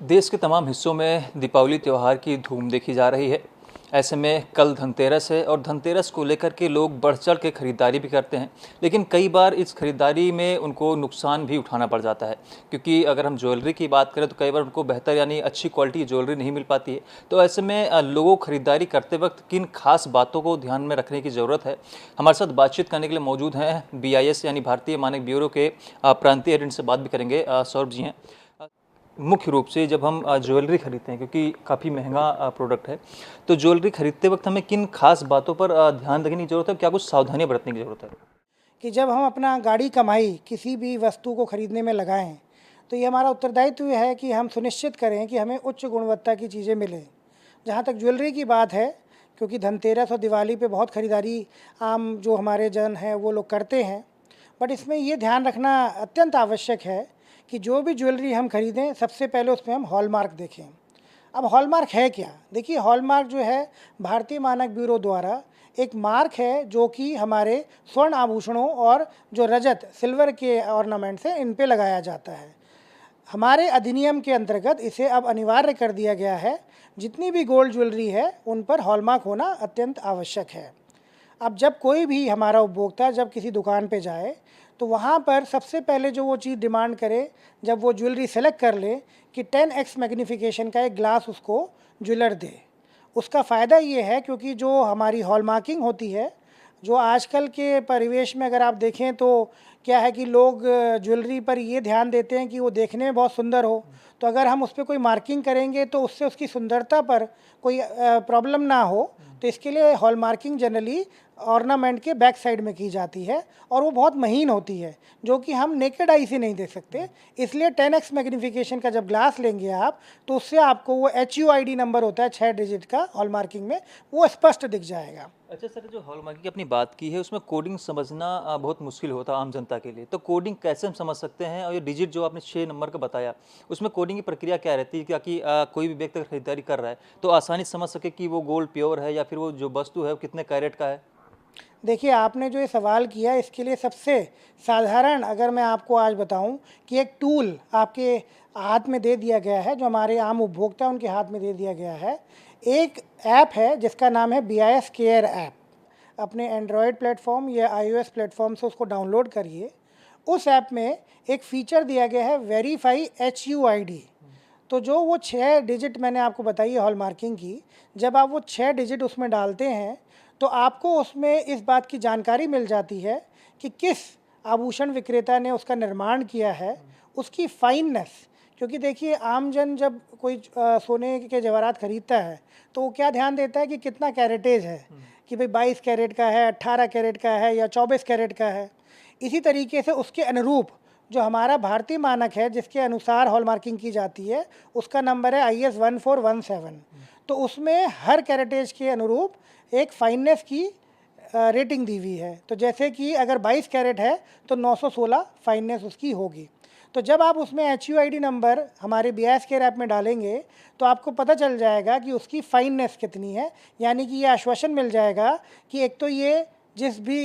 देश के तमाम हिस्सों में दीपावली त्यौहार की धूम देखी जा रही है। ऐसे में कल धनतेरस है और धनतेरस को लेकर के लोग बढ़ चढ़ के खरीदारी भी करते हैं, लेकिन कई बार इस खरीदारी में उनको नुकसान भी उठाना पड़ जाता है, क्योंकि अगर हम ज्वेलरी की बात करें तो कई बार उनको बेहतर यानी अच्छी क्वालिटी की ज्वेलरी नहीं मिल पाती है। तो ऐसे में लोगों को खरीदारी करते वक्त किन खास बातों को ध्यान में रखने की ज़रूरत है, हमारे साथ बातचीत करने के लिए मौजूद हैं BIS यानी भारतीय मानक ब्यूरो के प्रांतीय हेड, इनसे बात भी करेंगे। सौरभ जी हैं। मुख्य रूप से जब हम ज्वेलरी खरीदते हैं, क्योंकि काफ़ी महंगा प्रोडक्ट है, तो ज्वेलरी खरीदते वक्त हमें किन खास बातों पर ध्यान रखने की ज़रूरत है, क्या कुछ सावधानियां बरतने की ज़रूरत है? कि जब हम अपना गाड़ी कमाई किसी भी वस्तु को खरीदने में लगाएं, तो ये हमारा उत्तरदायित्व है कि हम सुनिश्चित करें कि हमें उच्च गुणवत्ता की चीज़ें मिलें। जहाँ तक ज्वेलरी की बात है, क्योंकि धनतेरस और दिवाली पे बहुत ख़रीदारी आम जो हमारे जन हैं वो लोग करते हैं, बट इसमें ये ध्यान रखना अत्यंत आवश्यक है कि जो भी ज्वेलरी हम खरीदें, सबसे पहले उसमें हम हॉलमार्क देखें। अब हॉलमार्क है क्या? देखिए, हॉलमार्क जो है भारतीय मानक ब्यूरो द्वारा एक मार्क है जो कि हमारे स्वर्ण आभूषणों और जो रजत सिल्वर के ऑर्नामेंट्स हैं इन पे लगाया जाता है। हमारे अधिनियम के अंतर्गत इसे अब अनिवार्य कर दिया गया है। जितनी भी गोल्ड ज्वेलरी है उन पर हॉलमार्क होना अत्यंत आवश्यक है। अब जब कोई भी हमारा उपभोक्ता जब किसी दुकान पे जाए, तो वहाँ पर सबसे पहले जो वो चीज़ डिमांड करे, जब वो ज्वेलरी सेलेक्ट कर ले, कि 10x मैग्नीफिकेशन का एक ग्लास उसको ज्वेलर दे। उसका फ़ायदा ये है क्योंकि जो हमारी हॉलमार्किंग होती है, जो आजकल के परिवेश में अगर आप देखें तो क्या है कि लोग ज्वेलरी पर ये ध्यान देते हैं कि वो देखने में बहुत सुंदर हो, तो अगर हम उस पर कोई मार्किंग करेंगे तो उससे उसकी सुंदरता पर कोई प्रॉब्लम ना हो, तो इसके लिए हॉलमार्किंग जनरली ऑर्नामेंट के बैक साइड में की जाती है और वो बहुत महीन होती है, जो कि हम नेकेड आई से नहीं देख सकते। इसलिए 10x मैग्नीफिकेशन का जब ग्लास लेंगे आप, तो उससे आपको वो HUID नंबर होता है 6 डिजिट का हॉलमार्किंग में, वो स्पष्ट दिख जाएगा। अच्छा सर, जो हॉलमार्किंग की अपनी बात की है उसमें कोडिंग समझना बहुत मुश्किल होता है आम जनता के लिए, तो कोडिंग कैसे हम समझ सकते हैं? और ये डिजिट जो आपने 6 नंबर का बताया, उसमें कोडिंग की प्रक्रिया क्या रहती है, ताकि कोई भी व्यक्ति अगर खरीदारी कर रहा है तो आसानी से समझ सके कि वो गोल्ड प्योर है या फिर वो जो वस्तु है वो कितने कैरेट का है? देखिए, आपने जो ये सवाल किया, इसके लिए सबसे साधारण अगर मैं आपको आज बताऊं कि एक टूल आपके हाथ में दे दिया गया है, जो हमारे आम उपभोक्ता उनके हाथ में दे दिया गया है। एक ऐप है जिसका नाम है BIS केयर ऐप। अपने एंड्रॉयड प्लेटफॉर्म या iOS प्लेटफॉर्म से उसको डाउनलोड करिए। उस ऐप में एक फ़ीचर दिया गया है वेरीफाई HUID। तो जो वो 6 डिजिट मैंने आपको बताई है हॉलमार्किंग की, जब आप वो 6 डिजिट उसमें डालते हैं तो आपको उसमें इस बात की जानकारी मिल जाती है कि किस आभूषण विक्रेता ने उसका निर्माण किया है, उसकी फाइननेस। क्योंकि देखिए, आमजन जब कोई सोने के जवाहरात खरीदता है तो वो क्या ध्यान देता है कि कितना कैरेटेज है, कि भाई 22 कैरेट का है, 18 कैरेट का है या 24 कैरेट का है। इसी तरीके से उसके अनुरूप जो हमारा भारतीय मानक है जिसके अनुसार हॉलमार्किंग की जाती है, उसका नंबर है IS 1417। तो उसमें हर कैरेटेज के अनुरूप एक फाइननेस की रेटिंग दी हुई है। तो जैसे कि अगर 22 कैरेट है तो 916 फाइननेस उसकी होगी। तो जब आप उसमें HUID नंबर हमारे BIS केयर ऐप में डालेंगे तो आपको पता चल जाएगा कि उसकी फाइननेस कितनी है। यानी कि ये आश्वासन मिल जाएगा कि एक तो ये जिस भी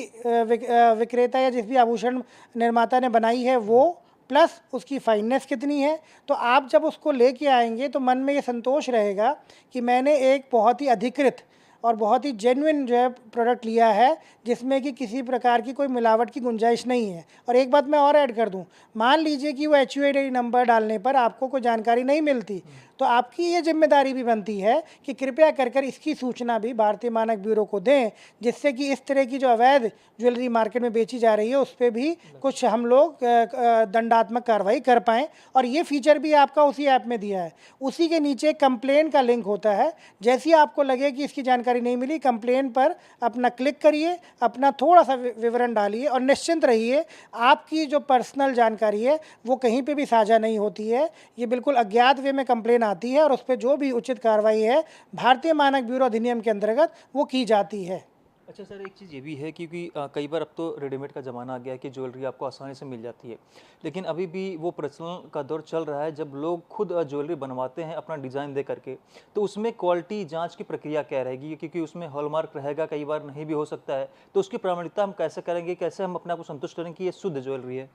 विक्रेता या जिस भी आभूषण निर्माता ने बनाई है वो, प्लस उसकी फाइननेस कितनी है। तो आप जब उसको लेके आएंगे तो मन में ये संतोष रहेगा कि मैंने एक बहुत ही अधिकृत और बहुत ही जेन्युइन जो है प्रोडक्ट लिया है, जिसमें कि किसी प्रकार की कोई मिलावट की गुंजाइश नहीं है। और एक बात मैं और ऐड कर दूं, मान लीजिए कि वो HUID नंबर डालने पर आपको कोई जानकारी नहीं मिलती, तो आपकी ये जिम्मेदारी भी बनती है कि कृपया कर कर इसकी सूचना भी भारतीय मानक ब्यूरो को दें, जिससे कि इस तरह की जो अवैध ज्वेलरी मार्केट में बेची जा रही है उस पर भी कुछ हम लोग दंडात्मक कार्रवाई कर पाएँ। और ये फीचर भी आपका उसी ऐप में दिया है। उसी के नीचे कंप्लेन का लिंक होता है। जैसे ही आपको लगे कि इसकी जानकारी नहीं मिली, कंप्लेन पर अपना क्लिक करिए, अपना थोड़ा सा विवरण डालिए और निश्चिंत रहिए, आपकी जो पर्सनल जानकारी है वो कहीं पे भी साझा नहीं होती है। ये बिल्कुल अज्ञात वे में कंप्लेन आती है और उस पर जो भी उचित कार्रवाई है भारतीय मानक ब्यूरो अधिनियम के अंतर्गत वो की जाती है। अच्छा सर, एक चीज़ ये भी है क्योंकि कई बार अब तो रेडीमेड का ज़माना आ गया है कि ज्वेलरी आपको आसानी से मिल जाती है। लेकिन अभी भी वो प्रचलन का दौर चल रहा है जब लोग खुद ज्वेलरी बनवाते हैं अपना डिज़ाइन दे करके। तो उसमें क्वालिटी जाँच की प्रक्रिया क्या रहेगी? क्योंकि उसमें हॉलमार्क रहेगा, कई बार नहीं भी हो सकता है। तो उसकी प्रामाणिकता हम कैसे करेंगे? कैसे हम अपने आप को संतुष्ट करें कि ये शुद्ध ज्वेलरी है?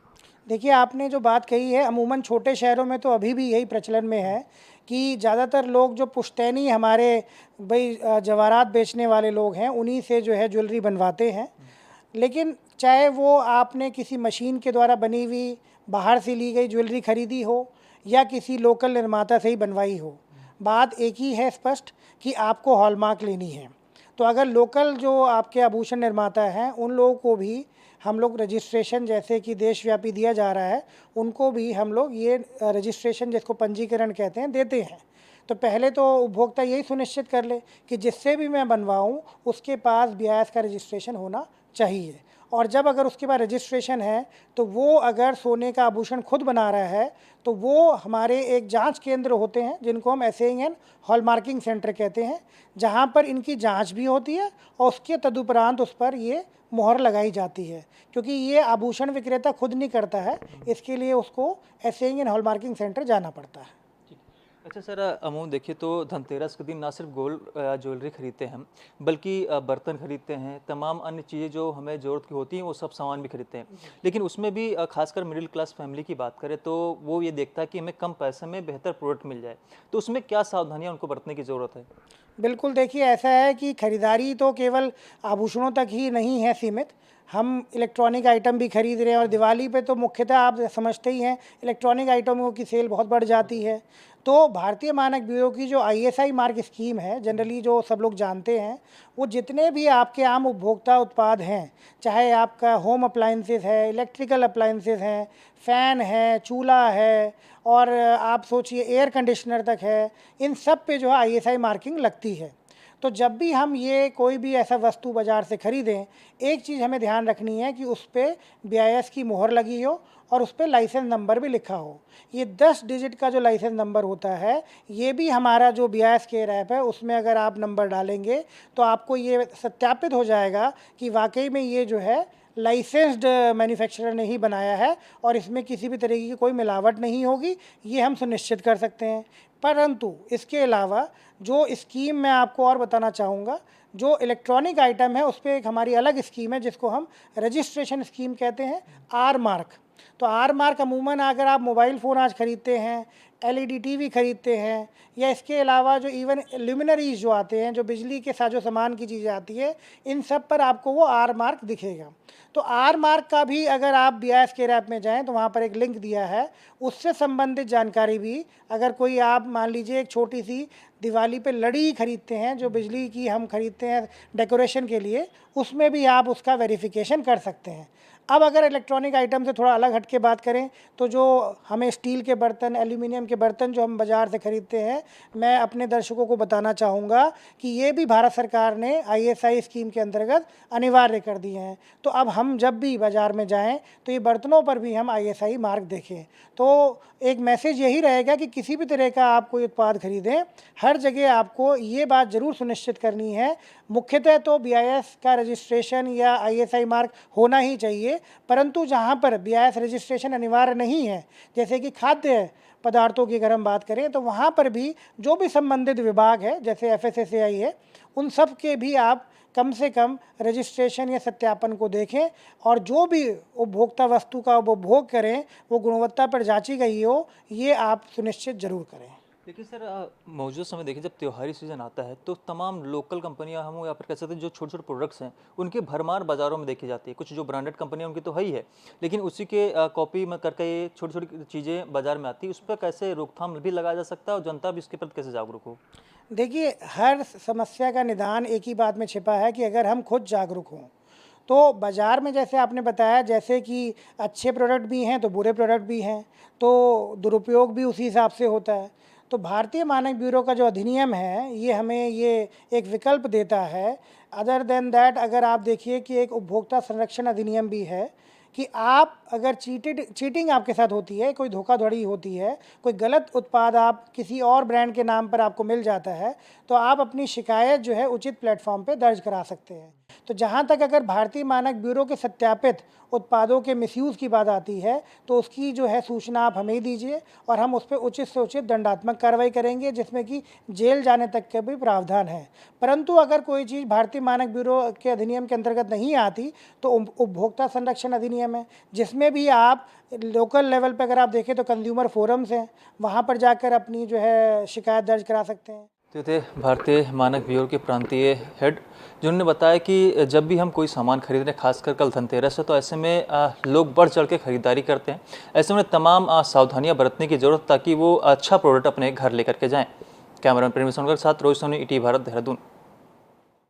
देखिए, आपने जो बात कही है, अमूमन छोटे शहरों में तो अभी भी यही प्रचलन में है कि ज़्यादातर लोग जो पुश्तैनी हमारे भई जवाहरात बेचने वाले लोग हैं, उन्हीं से जो है ज्वेलरी बनवाते हैं। लेकिन चाहे वो आपने किसी मशीन के द्वारा बनी हुई, बाहर से ली गई ज्वेलरी खरीदी हो या किसी लोकल निर्माता से ही बनवाई हो, बात एक ही है स्पष्ट कि आपको हॉलमार्क लेनी है। तो अगर लोकल जो आपके आभूषण निर्माता हैं, उन लोगों को भी हम लोग रजिस्ट्रेशन जैसे कि देशव्यापी दिया जा रहा है, उनको भी हम लोग ये रजिस्ट्रेशन जिसको पंजीकरण कहते हैं, देते हैं। तो पहले तो उपभोक्ता यही सुनिश्चित कर ले कि जिससे भी मैं बनवाऊँ, उसके पास BIS का रजिस्ट्रेशन होना चाहिए। और जब अगर उसके पास रजिस्ट्रेशन है, तो वो अगर सोने का आभूषण खुद बना रहा है, तो वो हमारे एक जांच केंद्र होते हैं जिनको हम एसएन हॉलमार्किंग सेंटर कहते हैं, जहां पर इनकी जांच भी होती है और उसके तदुपरांत उस पर ये मोहर लगाई जाती है। क्योंकि ये आभूषण विक्रेता खुद नहीं करता है, इसके लिए उसको एसएन हॉलमार्किंग सेंटर जाना पड़ता है। ठीक। अच्छा सर, अमूमन देखिए तो धनतेरस के दिन ना सिर्फ गोल्ड ज्वेलरी खरीदते हैं हम, बल्कि बर्तन खरीदते हैं, तमाम अन्य चीज़ें जो हमें ज़रूरत की होती हैं वो सब सामान भी खरीदते हैं। लेकिन उसमें भी खासकर मिडिल क्लास फैमिली की बात करें तो वो ये देखता है कि हमें कम पैसे में बेहतर प्रोडक्ट मिल जाए। तो उसमें क्या सावधानियाँ उनको बरतने की ज़रूरत है? बिल्कुल, देखिए ऐसा है कि खरीदारी तो केवल आभूषणों तक ही नहीं है सीमित, हम इलेक्ट्रॉनिक आइटम भी खरीद रहे हैं और दिवाली पे तो मुख्यतः आप समझते ही हैं इलेक्ट्रॉनिक आइटमों की सेल बहुत बढ़ जाती है। तो भारतीय मानक ब्यूरो की जो ISI मार्क स्कीम है, जनरली जो सब लोग जानते हैं, वो जितने भी आपके आम उपभोक्ता उत्पाद हैं, चाहे आपका होम अप्लायंसेस है, इलेक्ट्रिकल अप्लायंसेस हैं, फ़ैन है, चूल्हा है और आप सोचिए एयर कंडीशनर तक है, इन सब पे जो है ISI मार्किंग लगती है। तो जब भी हम ये कोई भी ऐसा वस्तु बाज़ार से खरीदें, एक चीज़ हमें ध्यान रखनी है कि उस पे BIS की मोहर लगी हो और उस पे लाइसेंस नंबर भी लिखा हो। ये 10 डिजिट का जो लाइसेंस नंबर होता है, ये भी हमारा जो BIS केयर ऐप है, उसमें अगर आप नंबर डालेंगे, तो आपको ये सत्यापित हो जाएगा कि वाक़ई में ये जो है लाइसेंस्ड मैन्युफैक्चरर ने ही बनाया है और इसमें किसी भी तरीके की कोई मिलावट नहीं होगी, ये हम सुनिश्चित कर सकते हैं। परंतु इसके अलावा जो स्कीम मैं आपको और बताना चाहूँगा, जो इलेक्ट्रॉनिक आइटम है उस पे एक हमारी अलग स्कीम है जिसको हम रजिस्ट्रेशन स्कीम कहते हैं, आर मार्क। तो आर मार्क अमूमन अगर आप मोबाइल फ़ोन आज ख़रीदते हैं, LED टीवी खरीदते हैं या इसके अलावा जो इवन ल्यूमिनरीज जो आते हैं, जो बिजली के साजो सामान की चीज़ें आती है, इन सब पर आपको वो आर मार्क दिखेगा। तो आर मार्क का भी अगर आप BIS केयर ऐप में जाएँ तो वहाँ पर एक लिंक दिया है, उससे संबंधित जानकारी भी अगर कोई आप मान लीजिए एक छोटी सी दिवाली पे लड़ी खरीदते हैं, जो बिजली की हम खरीदते हैं डेकोरेशन के लिए, उसमें भी आप उसका वेरिफिकेशन कर सकते हैं। अब अगर इलेक्ट्रॉनिक आइटम से थोड़ा अलग हट के बात करें, तो जो हमें स्टील के बर्तन, एल्यूमिनियम के बर्तन जो हम बाज़ार से ख़रीदते हैं, मैं अपने दर्शकों को बताना चाहूँगा कि ये भी भारत सरकार ने ISI स्कीम के अंतर्गत अनिवार्य कर दिए हैं। तो अब हम जब भी बाज़ार में जाएँ, तो ये बर्तनों पर भी हम ISI मार्क देखें। तो एक मैसेज यही रहेगा कि किसी भी तरह का आप कोई उत्पाद खरीदें, हर जगह आपको ये बात ज़रूर सुनिश्चित करनी है, मुख्यतः तो BIS का रजिस्ट्रेशन या ISI मार्क होना ही चाहिए, परंतु जहाँ पर BIS रजिस्ट्रेशन अनिवार्य नहीं है, जैसे कि खाद्य पदार्थों की अगर हम बात करें, तो वहाँ पर भी जो भी संबंधित विभाग है, जैसे FSSAI है, उन सब के भी आप कम से कम रजिस्ट्रेशन या सत्यापन को देखें और जो भी उपभोक्ता वस्तु का उपभोग करें, वो गुणवत्ता पर जांची गई हो, ये आप सुनिश्चित ज़रूर करें। देखिए सर, मौजूदा समय देखिए जब त्योहारी सीज़न आता है तो तमाम लोकल कंपनियां हम या फिर कह सकते हैं जो छोटे छोटे प्रोडक्ट्स हैं उनकी भरमार बाज़ारों में देखी जाती है। कुछ जो ब्रांडेड कंपनियां उनकी तो है ही है, लेकिन उसी के कॉपी में करके ये छोटी छोटी चीज़ें बाज़ार में आती है। उस पर कैसे रोकथाम भी लगाया जा सकता है और जनता भी इसके प्रति कैसे जागरूक हो? देखिए, हर समस्या का निदान एक ही बात में छिपा है कि अगर हम खुद जागरूक हों। तो बाज़ार में जैसे आपने बताया, जैसे कि अच्छे प्रोडक्ट भी हैं तो बुरे प्रोडक्ट भी हैं, तो दुरुपयोग भी उसी हिसाब से होता है। तो भारतीय मानक ब्यूरो का जो अधिनियम है, ये हमें ये एक विकल्प देता है। अदर देन दैट अगर आप देखिए कि एक उपभोक्ता संरक्षण अधिनियम भी है कि आप अगर चीटिंग आपके साथ होती है, कोई धोखाधड़ी होती है, कोई गलत उत्पाद आप किसी और ब्रांड के नाम पर आपको मिल जाता है, तो आप अपनी शिकायत जो है उचित प्लेटफॉर्म पे दर्ज करा सकते हैं। तो जहाँ तक अगर भारतीय मानक ब्यूरो के सत्यापित उत्पादों के मिसयूज़ की बात आती है तो उसकी जो है सूचना आप हमें ही दीजिए और हम उस पर उचित से उचित दंडात्मक कार्रवाई करेंगे, जिसमें कि जेल जाने तक के भी प्रावधान है। परंतु अगर कोई चीज़ भारतीय मानक ब्यूरो के अधिनियम के अंतर्गत नहीं आती तो उपभोक्ता संरक्षण अधिनियम है, जिसमें भी आप लोकल लेवल पर अगर आप देखें तो कंज्यूमर फोरम्स हैं, वहाँ पर जाकर अपनी जो है शिकायत दर्ज करा सकते हैं। तो थे भारतीय मानक ब्यूरो के प्रांतीय हेड, जिन्होंने बताया कि जब भी हम कोई सामान खरीद रहे हैं, खासकर कल धनतेरस है, तो ऐसे में लोग बढ़ चढ़ के खरीदारी करते हैं। ऐसे में तमाम सावधानियां बरतने की ज़रूरत, ताकि वो अच्छा प्रोडक्ट अपने घर लेकर के जाएं। कैमरामैन प्रेमी सोनकर के साथ रोहित सोनी, ईटीवी भारत, देहरादून।